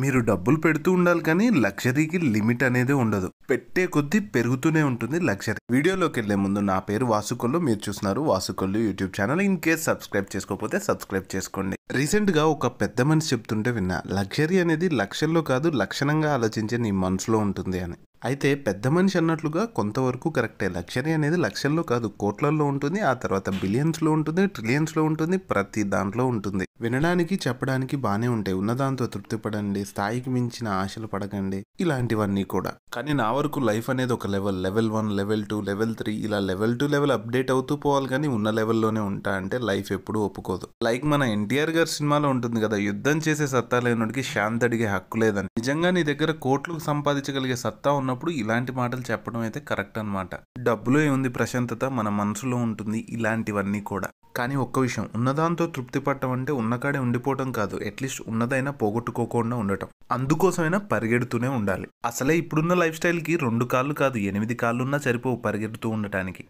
మీరు డబ్బులు పెడుతూ ఉండాలి కానీ లగ్జరీకి లిమిట్ అనేది ఉండదు. పెట్టే కొద్దీ పెరుగుతూనే ఉంటుంది లగ్జరీ. వీడియోలోకి వెళ్లే ముందు నా పేరు వాసుకొల్లు, మీరు చూస్తున్నారు Vasukollu YouTube channel. In case subscribe చేసుకోకపోతే సబ్స్క్రైబ్ చేసుకోండి. రీసెంట్ గా ఒక పెద్ద మనిషి చెప్తుంటే విన్నా, లగ్జరీ అనేది లక్షల్లో కాదు లక్షణంగా ఆలోచించే నీ మనసులో ఉంటుంది అని. అయితే పెద్ద మనిషి అన్నట్లుగా కొంతవరకు కరెక్టే. లగ్జరీ అనేది లక్షల్లో కాదు కోట్లల్లో ఉంటుంది, ఆ తర్వాత బిలియన్స్లో ఉంటుంది, ట్రిలియన్స్లో ఉంటుంది, ప్రతి దాంట్లో ఉంటుంది. వినడానికి చెప్పడానికి బానే ఉంటాయి. ఉన్నదాంతో తృప్తి పడండి, స్థాయికి మించిన ఆశలు పడకండి, ఇలాంటివన్నీ కూడా. కానీ నా వరకు లైఫ్ అనేది ఒక లెవెల్ 1, లెవెల్ 2, లెవెల్ 3 ఇలా లెవెల్ టు లెవెల్ అప్డేట్ అవుతూ పోవాలి. కానీ ఉన్న లెవెల్లోనే ఉంటా అంటే లైఫ్ ఎప్పుడూ ఒప్పుకోదు. లైక్ మన ఎన్టీఆర్ గారి సినిమాలో ఉంటుంది కదా, యుద్ధం చేసే సత్తా లేనుడికి శాంతి అడిగే హక్కు లేదని. నిజంగా నీ దగ్గర కోట్లు సంపాదించగలిగే సత్తా ఉన్నప్పుడు ఇలాంటి మాటలు చెప్పడం అయితే కరెక్ట్ అనమాట. డబ్బులో ఏముంది ప్రశాంతత మన మనసులో ఉంటుంది, ఇలాంటివన్నీ కూడా. కానీ ఒక్క విషయం, ఉన్నదాంతో తృప్తి పట్టడం అంటే ఉన్నకాడే ఉండిపోవడం కాదు, అట్లీస్ట్ ఉన్నదైనా పోగొట్టుకోకుండా ఉండటం. అందుకోసమైనా పరిగెడుతూనే ఉండాలి. అసలే ఇప్పుడున్న లైఫ్ స్టైల్కి 2 కాళ్ళు కాదు 8 కాళ్ళున్నా సరిపోవు పరిగెడుతూ ఉండటానికి.